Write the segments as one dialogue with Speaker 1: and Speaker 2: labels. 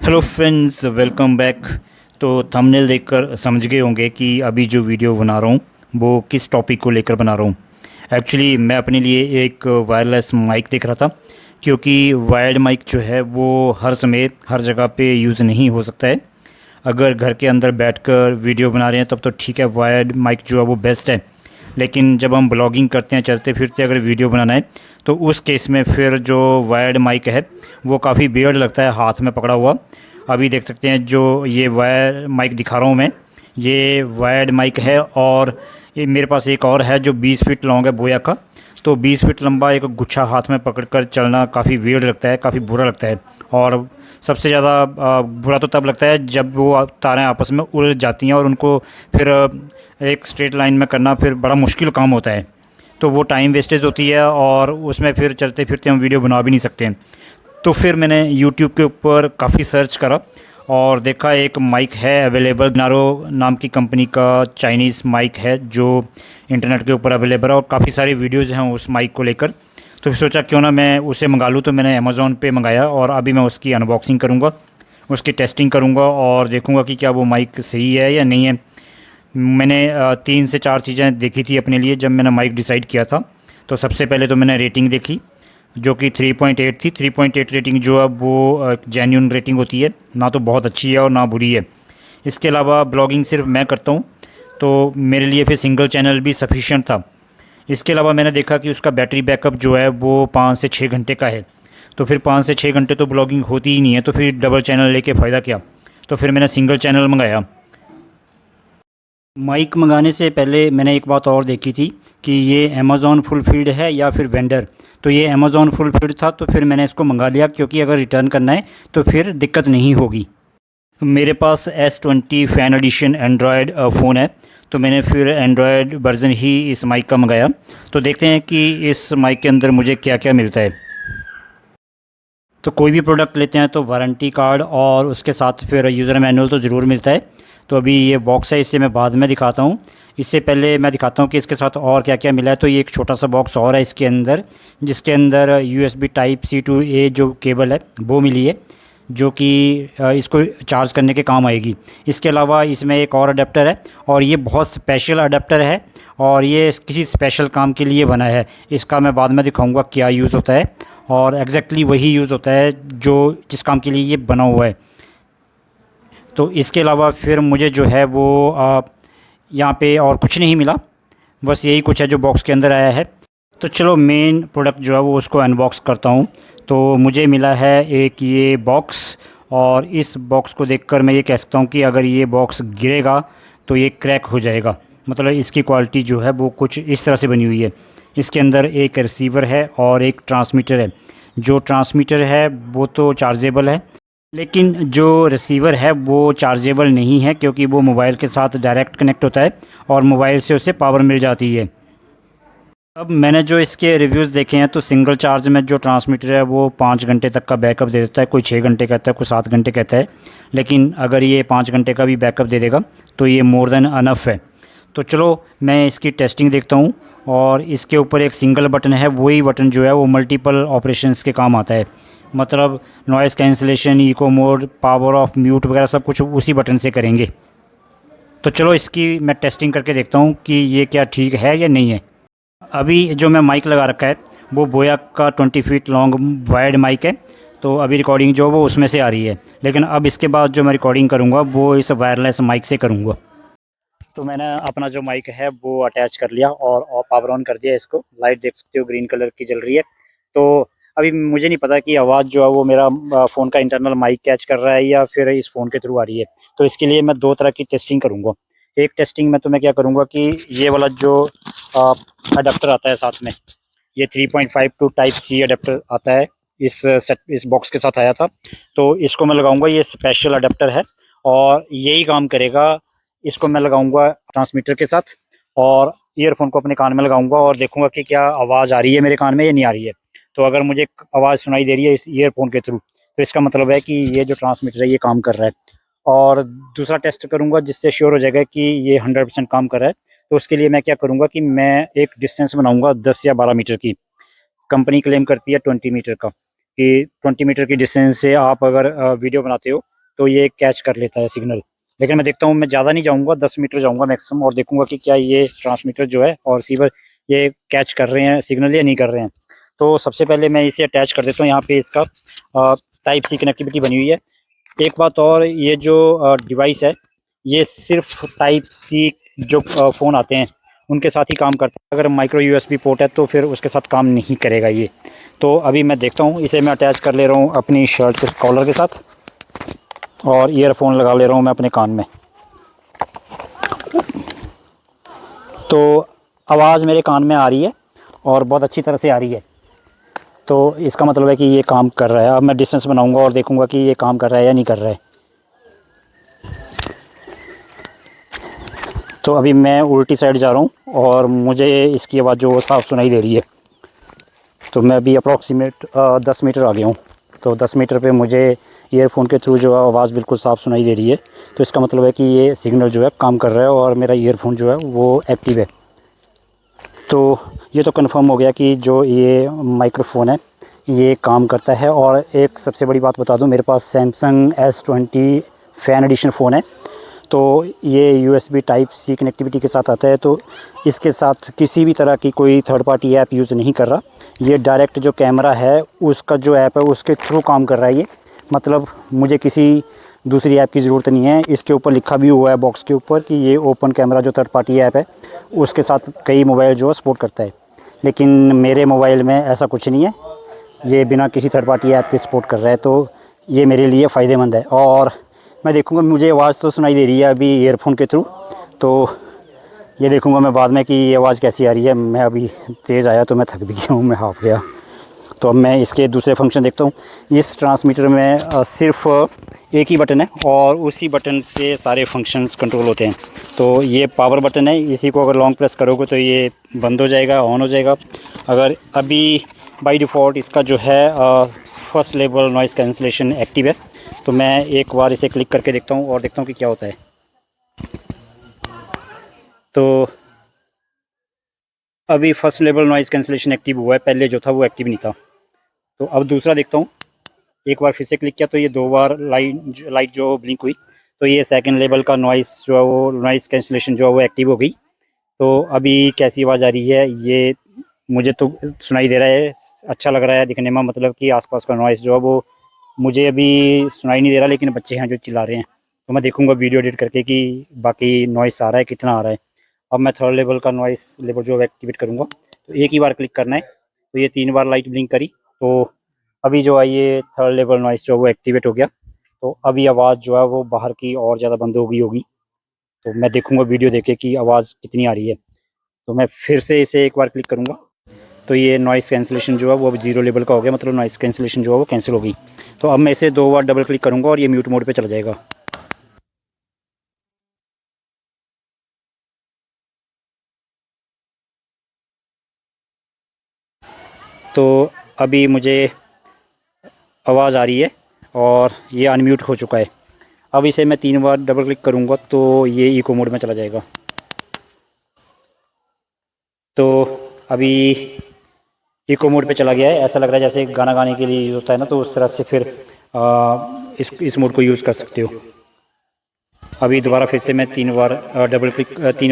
Speaker 1: Hello friends, welcome back. तो thumbnail देखकर समझ गए होंगे कि अभी जो वीडियो बना रहा हूँ वो किस टॉपिक को लेकर बना रहा हूँ। एक्चुअली मैं अपने लिए एक वायरलेस माइक देख रहा था, क्योंकि वायर्ड माइक जो है वो हर समय हर जगह पे यूज़ नहीं हो सकता है। अगर घर के अंदर बैठकर वीडियो बना रहे हैं तब तो ठीक है, वायर्ड माइक जो है वो बेस्ट है। लेकिन जब हम ब्लॉगिंग करते हैं, चलते फिरते अगर वीडियो बनाना है, तो उस केस में फिर जो वायर्ड माइक है वो काफ़ी वियर्ड लगता है हाथ में पकड़ा हुआ। अभी देख सकते हैं जो ये वायर माइक दिखा रहा हूँ मैं, ये वायर्ड माइक है। और ये मेरे पास एक और है जो 20 फीट लॉन्ग है, बोया का। तो 20 फीट लंबा एक गुच्छा हाथ में पकड़कर चलना काफ़ी वियर्ड लगता है, काफ़ी बुरा लगता है। और सबसे ज़्यादा बुरा तो तब लगता है जब वो तारें आपस में उलझ जाती हैं और उनको फिर एक स्ट्रेट लाइन में करना फिर बड़ा मुश्किल काम होता है। तो वो टाइम वेस्टेज होती है और उसमें फिर चलते फिरते हम वीडियो बना भी नहीं सकते हैं। तो फिर मैंने यूट्यूब के ऊपर काफ़ी सर्च करा और देखा एक माइक है अवेलेबल, नारो नाम की कंपनी का चाइनीज़ माइक है जो इंटरनेट के ऊपर अवेलेबल है और काफ़ी सारी वीडियोज़ हैं उस माइक को लेकर। तो फिर सोचा क्यों ना मैं उसे मंगा लूँ। तो मैंने अमेज़ॉन पे मंगाया और अभी मैं उसकी अनबॉक्सिंग करूँगा, उसकी टेस्टिंग करूँगा और देखूँगा कि क्या वो माइक सही है या नहीं है। मैंने 3 से 4 चीज़ें देखी थी अपने लिए जब मैंने माइक डिसाइड किया था। तो सबसे पहले तो मैंने रेटिंग देखी जो कि 3.8 थी। 3.8 रेटिंग जो है वो जेन्युइन रेटिंग होती है, ना तो बहुत अच्छी है और ना बुरी है। इसके अलावा ब्लॉगिंग सिर्फ मैं करता हूँ तो मेरे लिए फिर सिंगल चैनल भी सफिशिएंट था। इसके अलावा मैंने देखा कि उसका बैटरी बैकअप जो है वो 5 से 6 घंटे का है। तो फिर 5 से 6 घंटे तो ब्लॉगिंग होती ही नहीं है, तो फिर डबल चैनल लेके फ़ायदा क्या। तो फिर मैंने सिंगल चैनल मंगाया। माइक मंगाने से पहले मैंने एक बात और देखी थी कि ये अमेज़ॉन फुलफिल्ड है या फिर वेंडर। तो ये अमेज़ॉन फुलफिल्ड था तो फिर मैंने इसको मंगा लिया, क्योंकि अगर रिटर्न करना है तो फिर दिक्कत नहीं होगी। मेरे पास S20 fan edition android phone है, तो मैंने फिर एंड्रॉयड वर्ज़न ही इस माइक का मंगाया। तो देखते हैं कि इस माइक के अंदर मुझे क्या क्या मिलता है। तो कोई भी प्रोडक्ट लेते हैं तो वारंटी कार्ड और उसके साथ फिर यूज़र मैनुअल तो ज़रूर मिलता है। तो अभी ये बॉक्स है, इससे मैं बाद में दिखाता हूँ। इससे पहले मैं दिखाता हूँ कि इसके साथ और क्या क्या मिला है। तो ये एक छोटा सा बॉक्स और है इसके अंदर, जिसके अंदर USB Type-C to A जो केबल है वो मिली है, जो कि इसको चार्ज करने के काम आएगी। इसके अलावा इसमें एक और अडेप्टर है और ये बहुत स्पेशल अडेप्टर है और ये किसी स्पेशल काम के लिए बना है। इसका मैं बाद में दिखाऊंगा क्या यूज़ होता है और एग्जैक्टली वही यूज़ होता है जो जिस काम के लिए ये बना हुआ है। तो इसके अलावा फिर मुझे जो है वो यहाँ पे और कुछ नहीं मिला, बस यही कुछ है जो बॉक्स के अंदर आया है। तो चलो मेन प्रोडक्ट जो है वो उसको अनबॉक्स करता हूँ। तो मुझे मिला है एक ये बॉक्स, और इस बॉक्स को देखकर मैं ये कह सकता हूँ कि अगर ये बॉक्स गिरेगा तो ये क्रैक हो जाएगा। मतलब इसकी क्वालिटी जो है वो कुछ इस तरह से बनी हुई है। इसके अंदर एक रिसीवर है और एक ट्रांसमीटर है। जो ट्रांसमीटर है वो तो चार्जेबल है, लेकिन जो रिसीवर है वो चार्जेबल नहीं है, क्योंकि वो मोबाइल के साथ डायरेक्ट कनेक्ट होता है और मोबाइल से उसे पावर मिल जाती है। अब मैंने जो इसके रिव्यूज़ देखे हैं तो सिंगल चार्ज में जो ट्रांसमीटर है वो 5 घंटे तक का बैकअप दे देता है। कोई 6 घंटे कहता है, कोई 7 घंटे कहता है। लेकिन अगर ये 5 घंटे का भी बैकअप दे देगा तो ये मोर देन अनफ़ है। तो चलो मैं इसकी टेस्टिंग देखता हूँ। और इसके ऊपर एक सिंगल बटन है, वही बटन जो है वो मल्टीपल ऑपरेशंस के काम आता है। मतलब noise cancellation, echo mode, power off, mute वगैरह सब कुछ उसी बटन से करेंगे। तो चलो इसकी मैं टेस्टिंग करके देखता हूँ कि ये क्या ठीक है या नहीं है। अभी जो मैं माइक लगा रखा है वो बोया का 20 फीट लॉन्ग वायर्ड माइक है। तो अभी रिकॉर्डिंग जो वो उसमें से आ रही है, लेकिन अब इसके बाद जो मैं रिकॉर्डिंग करूँगा वो इस वायरलेस माइक से करूँगा। तो मैंने अपना जो माइक है वो अटैच कर लिया और पावर ऑन कर दिया इसको। लाइट देख सकते हो ग्रीन कलर की जल रही है। तो अभी मुझे नहीं पता कि आवाज़ जो है वो मेरा फ़ोन का इंटरनल माइक कैच कर रहा है या फिर इस फ़ोन के थ्रू आ रही है। तो इसके लिए मैं 2 तरह की टेस्टिंग करूँगा। एक टेस्टिंग में तो मैं क्या करूँगा कि ये वाला जो अडेप्टर आता है साथ में, ये 3.5 टू टाइप सी अडेप्टर आता है, इस बॉक्स के साथ आया था। तो इसको मैं लगाऊंगा, ये स्पेशल अडेप्टर है और यही काम करेगा। इसको मैं लगाऊंगा ट्रांसमीटर के साथ और ईयरफोन को अपने कान में लगाऊंगा और देखूंगा कि क्या आवाज़ आ रही है मेरे कान में या नहीं आ रही है। तो अगर मुझे आवाज़ सुनाई दे रही है इस ईयरफोन के थ्रू तो इसका मतलब है कि ये जो ट्रांसमीटर है ये काम कर रहा है। और दूसरा टेस्ट करूंगा जिससे श्योर हो जाएगा कि ये 100% काम कर रहा है। तो उसके लिए मैं क्या करूंगा कि मैं एक डिस्टेंस बनाऊंगा 10 या 12 मीटर की। कंपनी क्लेम करती है 20 मीटर का, कि 20 मीटर की डिस्टेंस से आप अगर वीडियो बनाते हो तो ये कैच कर लेता है सिग्नल। लेकिन मैं देखता हूँ, मैं ज़्यादा नहीं जाऊँगा, 10 मीटर जाऊँगा मैक्सिमम, और देखूँगा कि क्या ये ट्रांसमीटर जो है और रिसीवर ये कैच कर रहे हैं सिग्नल या नहीं कर रहे हैं। तो सबसे पहले मैं इसे अटैच कर देता हूँ। यहाँ पे इसका टाइप सी कनेक्टिविटी बनी हुई है। एक बात और, ये जो डिवाइस है ये सिर्फ टाइप सी जो फ़ोन आते हैं उनके साथ ही काम करता है। अगर माइक्रो यूएसबी पोर्ट है तो फिर उसके साथ काम नहीं करेगा ये। तो अभी मैं देखता हूँ, इसे मैं अटैच कर ले रहा हूँ अपनी शर्ट के कॉलर के साथ और ईयरफोन लगा ले रहा हूँ मैं अपने कान में। तो आवाज़ मेरे कान में आ रही है और बहुत अच्छी तरह से आ रही है। तो इसका मतलब है कि ये काम कर रहा है। अब मैं डिस्टेंस बनाऊंगा और देखूंगा कि ये काम कर रहा है या नहीं कर रहा है। तो अभी मैं उल्टी साइड जा रहा हूँ और मुझे इसकी आवाज़ जो साफ़ सुनाई दे रही है। तो मैं अभी अप्रॉक्सीमेट 10 मीटर आ गया हूँ। तो 10 मीटर पे मुझे ईयरफोन के थ्रू जो है आवाज़ बिल्कुल साफ़ सुनाई दे रही है। तो इसका मतलब है कि ये सिग्नल जो है काम कर रहा है और मेरा ईयरफोन जो है वो एक्टिव है। तो ये तो कंफर्म हो गया कि जो ये माइक्रोफ़ोन है ये काम करता है। और एक सबसे बड़ी बात बता दूं, मेरे पास Samsung S20 fan edition phone है। तो ये USB टाइप सी कनेक्टिविटी के साथ आता है। तो इसके साथ किसी भी तरह की कोई थर्ड पार्टी ऐप यूज़ नहीं कर रहा। ये डायरेक्ट जो कैमरा है उसका जो ऐप है उसके थ्रू काम कर रहा है ये। मतलब मुझे किसी दूसरी ऐप की ज़रूरत नहीं है। इसके ऊपर लिखा भी हुआ है बॉक्स के ऊपर कि ये ओपन कैमरा जो थर्ड पार्टी ऐप है उसके साथ कई मोबाइल जो है सपोर्ट करता है। लेकिन मेरे मोबाइल में ऐसा कुछ नहीं है, ये बिना किसी थर्ड पार्टी ऐप के सपोर्ट कर रहा है। तो ये मेरे लिए फ़ायदेमंद है। और मैं देखूँगा, मुझे आवाज़ तो सुनाई दे रही है अभी ईयरफोन के थ्रू। तो ये देखूँगा मैं बाद में कि ये आवाज़ कैसी आ रही है। मैं अभी तेज़ आया तो मैं थक भी गया हूँ, मैं हाफ गया। तो अब मैं इसके दूसरे फंक्शन देखता हूँ। इस ट्रांसमीटर में सिर्फ एक ही बटन है और उसी बटन से सारे फंक्शंस कंट्रोल होते हैं। तो ये पावर बटन है, इसी को अगर लॉन्ग प्रेस करोगे तो ये बंद हो जाएगा, ऑन हो जाएगा। अगर अभी बाय डिफ़ॉल्ट इसका जो है first level noise cancellation active है। तो मैं एक बार इसे क्लिक करके देखता हूँ और देखता हूँ कि क्या होता है। तो अभी first level noise cancellation active हुआ है, पहले जो था वो एक्टिव नहीं था। तो अब दूसरा देखता हूँ। एक बार फिर से क्लिक किया तो ये 2 बार लाइट जो ब्लिंक हुई। तो ये सेकंड लेवल का नॉइज़ जो है वो नॉइज़ कैंसलेशन जो है वो एक्टिव हो गई। तो अभी कैसी आवाज़ आ रही है ये मुझे तो सुनाई दे रहा है, अच्छा लग रहा है दिखने में। मतलब कि आसपास का नॉइज़ जो है वो मुझे अभी सुनाई नहीं दे रहा, लेकिन बच्चे हैं जो चिल्ला रहे हैं। तो मैं देखूँगा वीडियो एडिट करके कि बाकी नॉइज़ आ रहा है, कितना आ रहा है। अब मैं थर्ड लेवल का नॉइज़ लेवल जो एक्टिवेट करूँगा। तो एक ही बार क्लिक करना है। तो ये 3 बार लाइट ब्लिंक करी। तो अभी जो है ये थर्ड लेवल नॉइज़ जो है वो एक्टिवेट हो गया। तो अभी आवाज़ जो है वो बाहर की और ज़्यादा बंद हो गई होगी। तो मैं देखूँगा वीडियो देख के कि आवाज़ कितनी आ रही है। तो मैं फिर से इसे एक बार क्लिक करूँगा। तो ये नॉइज़ कैंसलेशन जो है वो अब 0 लेवल का हो गया, मतलब नॉइज़ कैंसलेशन जो है वो कैंसिल हो गई। तो अब मैं इसे 2 बार डबल क्लिक करूँगा और ये म्यूट मोड पे चला जाएगा। तो अभी मुझे आवाज़ आ रही है और ये अनम्यूट हो चुका है। अब इसे मैं 3 बार डबल क्लिक करूँगा तो ये इको मोड में चला जाएगा। तो अभी इको मोड पे चला गया है। ऐसा लग रहा है जैसे गाना गाने के लिए यूज़ होता है ना, तो उस तरह से फिर इस मोड को यूज़ कर सकते हो। अभी दोबारा फिर से मैं 3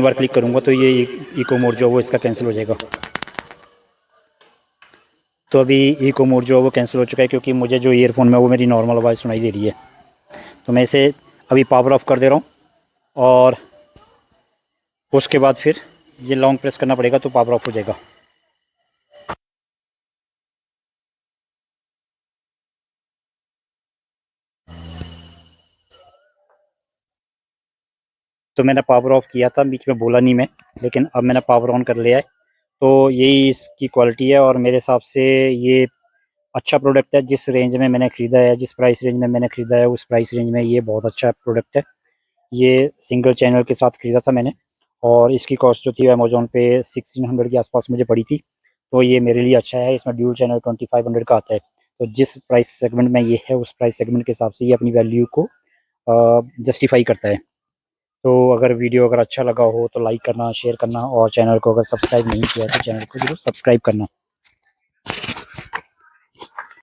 Speaker 1: बार क्लिक करूँगा तो ये इको मोड जो है वो इसका कैंसिल हो जाएगा। तो अभी इको मोड जो है वो कैंसिल हो चुका है, क्योंकि मुझे जो ईयरफोन में वो मेरी नॉर्मल आवाज़ सुनाई दे रही है। तो मैं इसे अभी पावर ऑफ कर दे रहा हूँ और उसके बाद फिर ये लॉन्ग प्रेस करना पड़ेगा तो पावर ऑफ हो जाएगा। तो मैंने पावर ऑफ किया था, बीच में बोला नहीं मैं, लेकिन अब मैंने पावर ऑन कर लिया है। तो यही इसकी क्वालिटी है और मेरे हिसाब से ये अच्छा प्रोडक्ट है। जिस रेंज में मैंने ख़रीदा है, जिस प्राइस रेंज में मैंने ख़रीदा है, उस प्राइस रेंज में ये बहुत अच्छा प्रोडक्ट है। ये सिंगल चैनल के साथ ख़रीदा था मैंने और इसकी कॉस्ट जो थी अमेज़ॉन पे 1600 के आसपास मुझे पड़ी थी। तो ये मेरे लिए अच्छा है। इसमें ड्यूल चैनल 2500 का आता है। तो जिस प्राइस सेगमेंट में ये है उस प्राइस सेगमेंट के हिसाब से ये अपनी वैल्यू को जस्टिफाई करता है। तो अगर वीडियो अगर अच्छा लगा हो तो लाइक करना, शेयर करना और चैनल को अगर सब्सक्राइब नहीं किया तो चैनल को ज़रूर सब्सक्राइब करना।